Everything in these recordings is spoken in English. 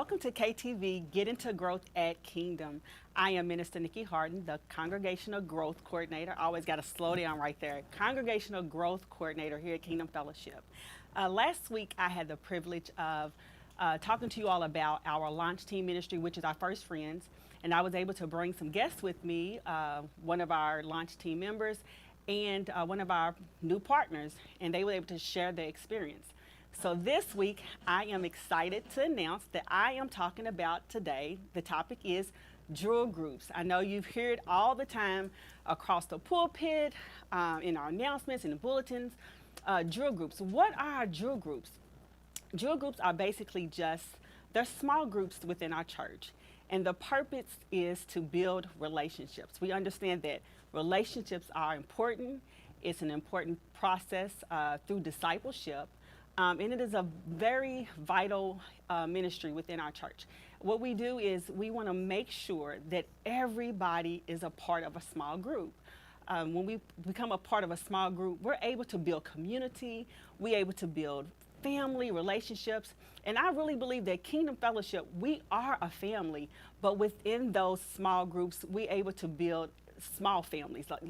welcome to KTV, Get Into Growth at Kingdom. I am Minister Nikki Harden, the Congregational Growth Coordinator. I always got to slow down right there. Congregational Growth Coordinator here at Kingdom Fellowship. Last week, I had the privilege of talking to you all about our launch team ministry, which is our First Friends. And I was able to bring some guests with me, one of our launch team members and one of our new partners, and they were able to share their experience. So this week, I am excited to announce that I am talking about today, the topic is drill groups. I know you've heard all the time across the pulpit, in our announcements, in the bulletins, drill groups. What are drill groups? Drill groups are basically they're small groups within our church. And the purpose is to build relationships. We understand that relationships are important. It's an important process through discipleship. And it is a very vital ministry within our church. What we do is we want to make sure that everybody is a part of a small group. When we become a part of a small group, we're able to build community, we're able to build family relationships. And I really believe that Kingdom Fellowship, we are a family, but within those small groups, we're able to build small families, like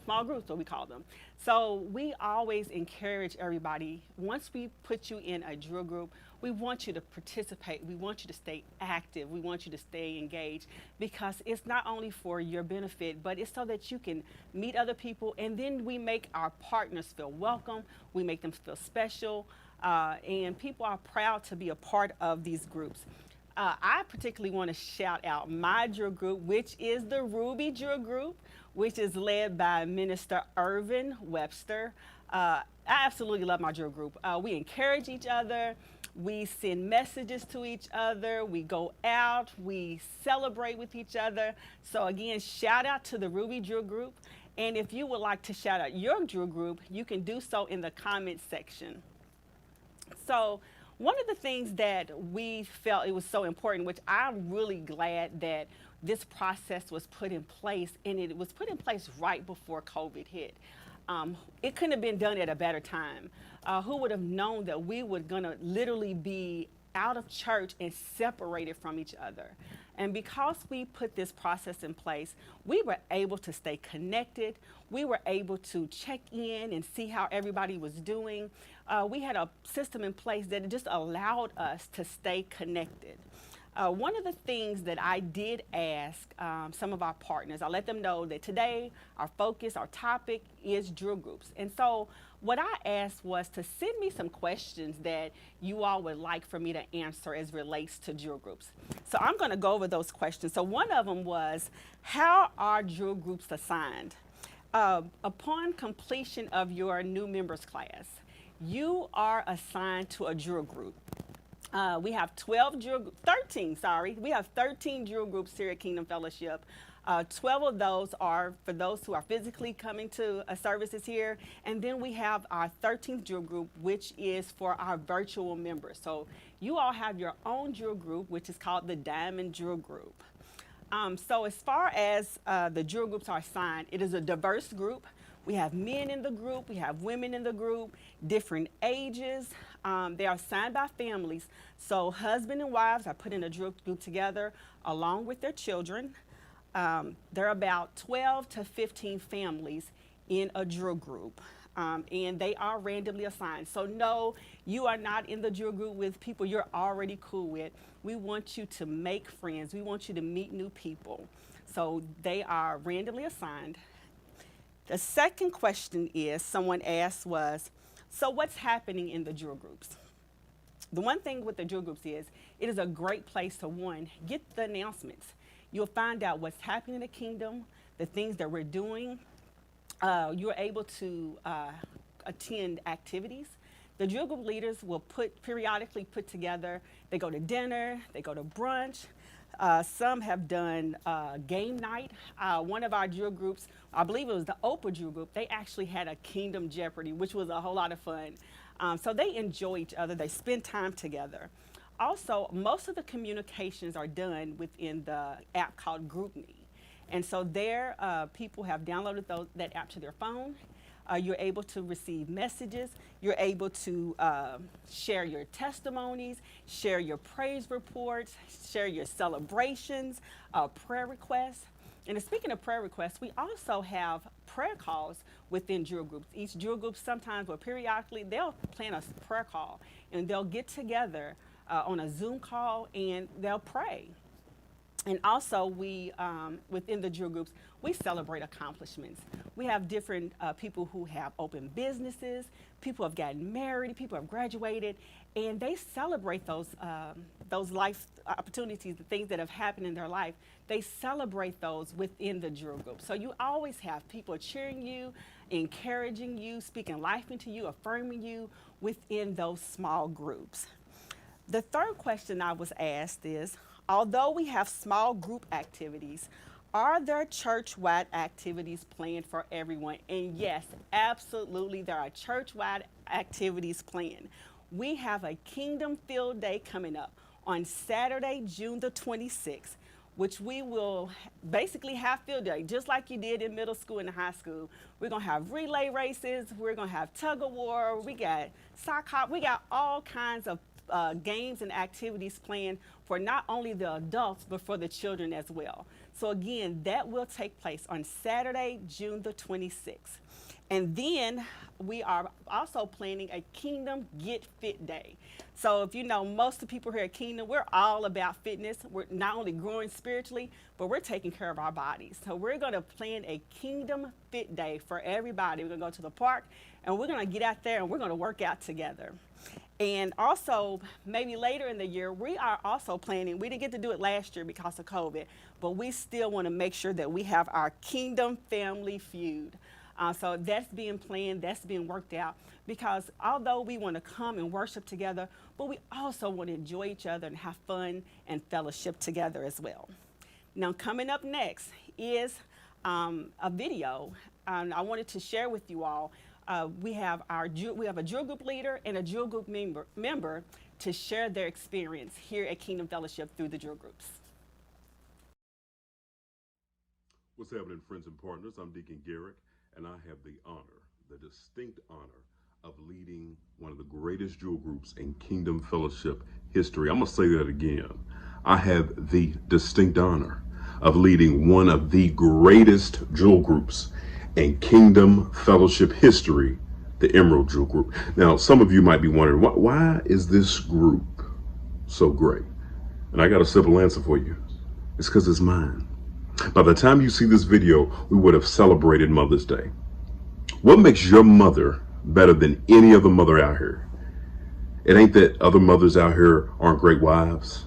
small groups, what we call them. So we always encourage everybody, once we put you in a drill group, we want you to participate. We want you to stay active. We want you to stay engaged, because it's not only for your benefit, but it's so that you can meet other people. And then we make our partners feel welcome. We make them feel special. And people are proud to be a part of these groups. I particularly want to shout out my drill group, which is the Ruby Drill Group, which is led by Minister Irvin Webster. I absolutely love my drill group. We encourage each other. We send messages to each other. We go out. We celebrate with each other. So again, shout out to the Ruby Drill Group. And if you would like to shout out your drill group, you can do so in the comments section. So one of the things that we felt it was so important, which I'm really glad that this process was put in place, and it was put in place right before COVID hit. It couldn't have been done at a better time. Who would have known that we were gonna literally be out of church and separated from each other? And because we put this process in place, we were able to stay connected. We were able to check in and see how everybody was doing. We had a system in place that just allowed us to stay connected. One of the things that I did ask some of our partners, I let them know that today our focus, our topic is drill groups. And so what I asked was to send me some questions that you all would like for me to answer as relates to drill groups. So I'm going to go over those questions. So one of them was, how are drill groups assigned? Upon completion of your new members class, you are assigned to a drill group. We have 13 drill groups here at Kingdom Fellowship. 12 of those are for those who are physically coming to services here. And then we have our 13th drill group, which is for our virtual members. So you all have your own drill group, which is called the Diamond Drill Group. So as far as the drill groups are assigned, it is a diverse group. We have men in the group, we have women in the group, different ages. They are assigned by families. So husband and wives are put in a drill group together along with their children. There are about 12 to 15 families in a drill group, and they are randomly assigned. So no, you are not in the drill group with people you're already cool with. We want you to make friends. We want you to meet new people. So they are randomly assigned. The second question someone asked was, so what's happening in the drill groups? The one thing with the drill groups is, it is a great place to, one, get the announcements. You'll find out what's happening in the kingdom, the things that we're doing. You're able to attend activities. The drill group leaders will periodically put together, they go to dinner, they go to brunch. Some have done game night. One of our drill groups, I believe it was the Oprah drill group, they actually had a Kingdom Jeopardy, which was a whole lot of fun. So they enjoy each other, they spend time together. Also, most of the communications are done within the app called GroupMe. And so there, people have downloaded that app to their phone. You're able to receive messages. You're able to share your testimonies, share your praise reports, share your celebrations, prayer requests. And speaking of prayer requests, we also have prayer calls within drill groups. Each drill group sometimes or periodically, they'll plan a prayer call and they'll get together on a Zoom call and they'll pray. And also, we within the drill groups, we celebrate accomplishments. We have different people who have opened businesses, people have gotten married, people have graduated, and they celebrate those life opportunities, the things that have happened in their life. They celebrate those within the drill group. So you always have people cheering you, encouraging you, speaking life into you, affirming you within those small groups. The third question I was asked is, although we have small group activities, are there church-wide activities planned for everyone? And yes, absolutely, there are church-wide activities planned. We have a Kingdom Field Day coming up on Saturday, June the 26th, which we will basically have field day, just like you did in middle school and high school. We're gonna have relay races, we're gonna have tug of war, we got sock hop, we got all kinds of games and activities planned for not only the adults, but for the children as well. So again, that will take place on Saturday, June the 26th. And then we are also planning a Kingdom Get Fit Day. So if you know, most of the people here at Kingdom, we're all about fitness. We're not only growing spiritually, but we're taking care of our bodies. So we're gonna plan a Kingdom Fit Day for everybody. We're gonna go to the park and we're gonna get out there and we're gonna work out together. And also, maybe later in the year, we are also planning, we didn't get to do it last year because of COVID, but we still want to make sure that we have our Kingdom Family Feud. So that's being planned, that's being worked out, because although we want to come and worship together, but we also want to enjoy each other and have fun and fellowship together as well. Now, coming up next is a video. I wanted to share with you all. We have a drill group leader and a drill group member to share their experience here at Kingdom Fellowship through the drill groups. What's happening, friends and partners? I'm Deacon Garrick, and I have the honor, the distinct honor, of leading one of the greatest drill groups in Kingdom Fellowship history. I'm going to say that again. I have the distinct honor of leading one of the greatest drill groups in Kingdom Fellowship history, the Emerald Drill Group. Now, some of you might be wondering, why is this group so great? And I got a simple answer for you. It's because it's mine. By the time you see this video, we would have celebrated Mother's Day. What makes your mother better than any other mother out here? It ain't that other mothers out here aren't great wives,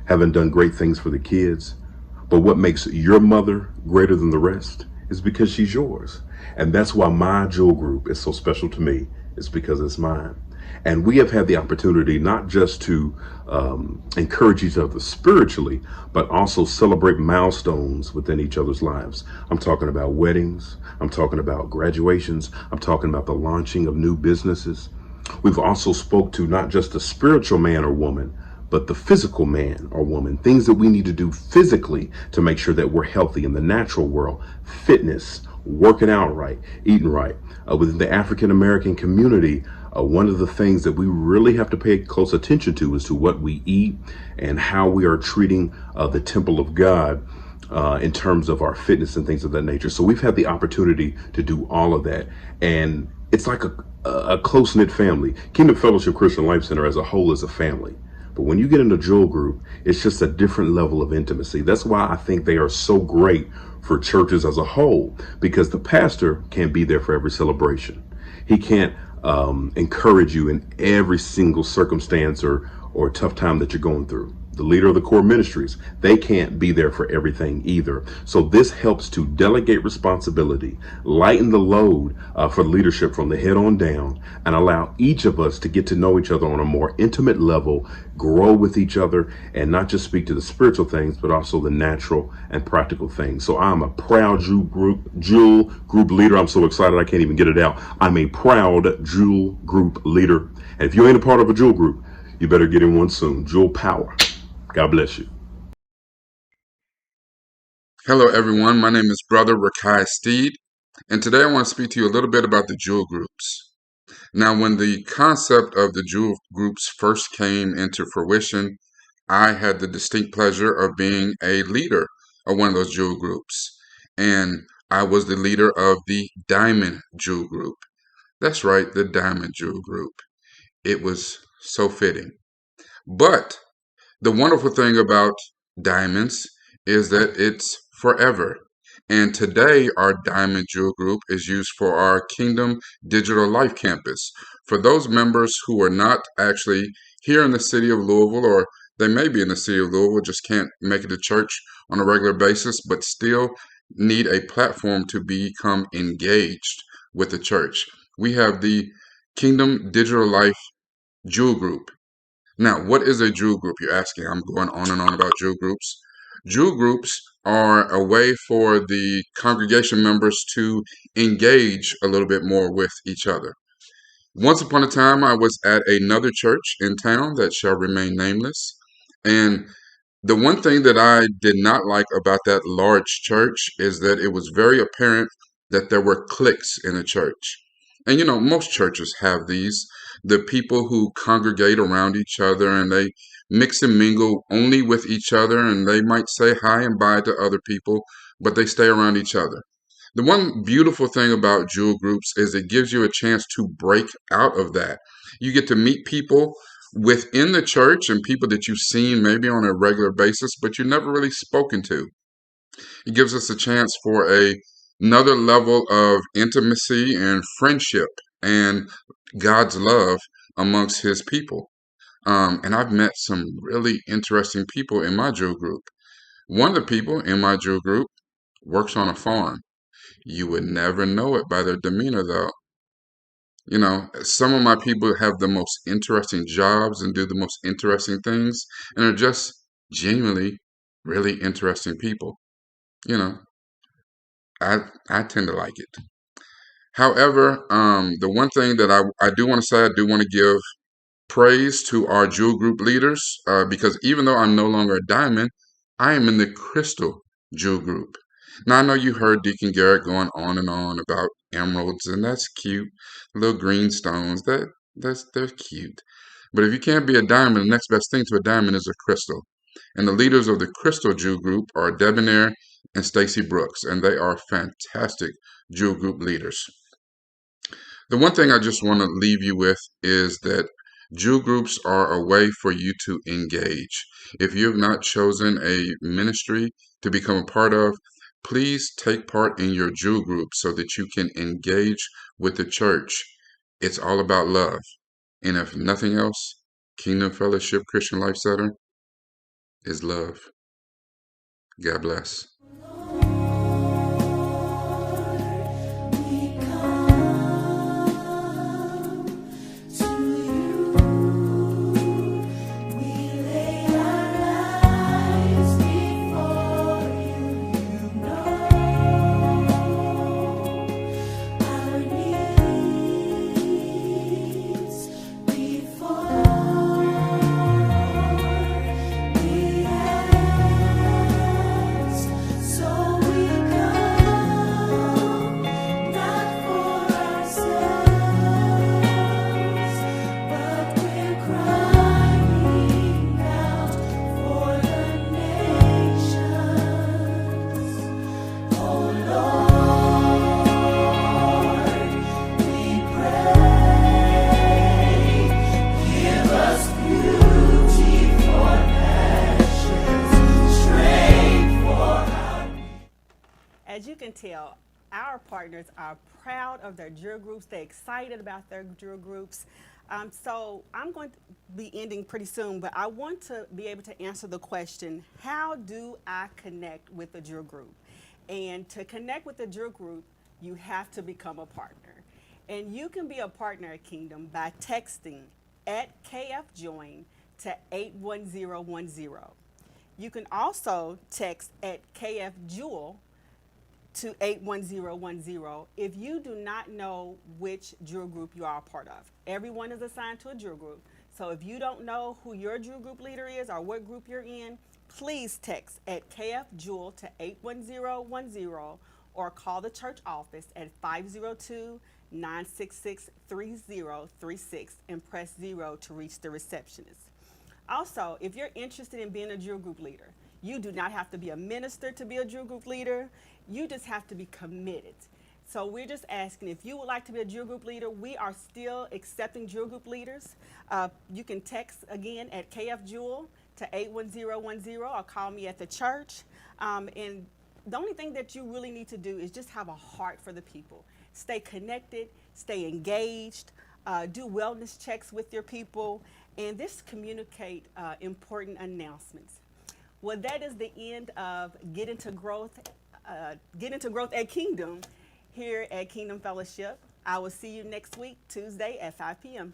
haven't done great things for the kids, but what makes your mother greater than the rest is because she's yours. And that's why my jewel group is so special to me. It's because it's mine. And we have had the opportunity not just to encourage each other spiritually, but also celebrate milestones within each other's lives. I'm talking about weddings. I'm talking about graduations. I'm talking about the launching of new businesses. We've also spoke to not just the spiritual man or woman, but the physical man or woman, things that we need to do physically to make sure that we're healthy in the natural world, fitness, working out right, eating right. Within the African American community, one of the things that we really have to pay close attention to is to what we eat and how we are treating the temple of God in terms of our fitness and things of that nature. So we've had the opportunity to do all of that. And it's like a close-knit family. Kingdom Fellowship Christian Life Center as a whole is a family. But when you get in a jewel group, it's just a different level of intimacy. That's why I think they are so great for churches as a whole, because the pastor can't be there for every celebration. He can't encourage you in every single circumstance or tough time that you're going through. The leader of the core ministries, they can't be there for everything either. So this helps to delegate responsibility, lighten the load for leadership from the head on down, and allow each of us to get to know each other on a more intimate level, grow with each other, and not just speak to the spiritual things, but also the natural and practical things. So I'm a proud jewel group leader. I'm so excited I can't even get it out. I'm a proud jewel group leader. And if you ain't a part of a jewel group, you better get in one soon. Jewel Power. God bless you. Hello, everyone. My name is Brother Rakai Steed. And today I want to speak to you a little bit about the jewel groups. Now, when the concept of the jewel groups first came into fruition, I had the distinct pleasure of being a leader of one of those jewel groups. And I was the leader of the Diamond Jewel Group. That's right, the Diamond Jewel Group. It was so fitting. But the wonderful thing about diamonds is that it's forever. And today, our Diamond Jewel Group is used for our Kingdom Digital Life Campus. For those members who are not actually here in the city of Louisville, or they may be in the city of Louisville, just can't make it to church on a regular basis, but still need a platform to become engaged with the church. We have the Kingdom Digital Life Jewel Group. Now, what is a Jew group? You're asking. I'm going on and on about Jew groups. Jew groups are a way for the congregation members to engage a little bit more with each other. Once upon a time, I was at another church in town that shall remain nameless. And the one thing that I did not like about that large church is that it was very apparent that there were cliques in the church. And most churches have these, the people who congregate around each other and they mix and mingle only with each other and they might say hi and bye to other people, but they stay around each other. The one beautiful thing about jewel groups is it gives you a chance to break out of that. You get to meet people within the church and people that you've seen maybe on a regular basis, but you never really spoken to. It gives us a chance for another level of intimacy and friendship and God's love amongst his people. And I've met some really interesting people in my jewel group. One of the people in my jewel group works on a farm. You would never know it by their demeanor, though. Some of my people have the most interesting jobs and do the most interesting things and are just genuinely really interesting people. You know, I tend to like it. However, the one thing that I do want to say, I do want to give praise to our jewel group leaders because even though I'm no longer a diamond, I am in the crystal jewel group. Now, I know you heard Deacon Garrett going on and on about emeralds, and that's cute. Little green stones, they're cute. But if you can't be a diamond, the next best thing to a diamond is a crystal. And the leaders of the crystal jewel group are Debonair and Stacy Brooks, and they are fantastic jewel group leaders. The one thing I just want to leave you with is that Jew groups are a way for you to engage. If you have not chosen a ministry to become a part of, please take part in your Jew group so that you can engage with the church. It's all about love. And if nothing else, Kingdom Fellowship Christian Life Center is love. God bless. As you can tell, our partners are proud of their drill groups. They're excited about their drill groups. So I'm going to be ending pretty soon, but I want to be able to answer the question, how do I connect with a drill group? And to connect with the drill group, you have to become a partner. And you can be a partner at Kingdom by texting at KFJoin to 81010. You can also text at KFJewel to 81010 if you do not know which drill group you are a part of. Everyone is assigned to a drill group. So if you don't know who your drill group leader is or what group you're in, please text at KF Jewel to 81010 or call the church office at 502-966-3036 and press 0 to reach the receptionist. Also, if you're interested in being a Jewel Group leader, you do not have to be a minister to be a Jewel Group leader. You just have to be committed. So we're just asking if you would like to be a Jewel Group leader. We are still accepting Jewel Group leaders. You can text again at KF Jewel to 81010 or call me at the church. And the only thing that you really need to do is just have a heart for the people. Stay connected, stay engaged, do wellness checks with your people, and just communicate important announcements. Well, that is the end of Get Into Growth at Kingdom here at Kingdom Fellowship. I will see you next week, Tuesday at 5 p.m.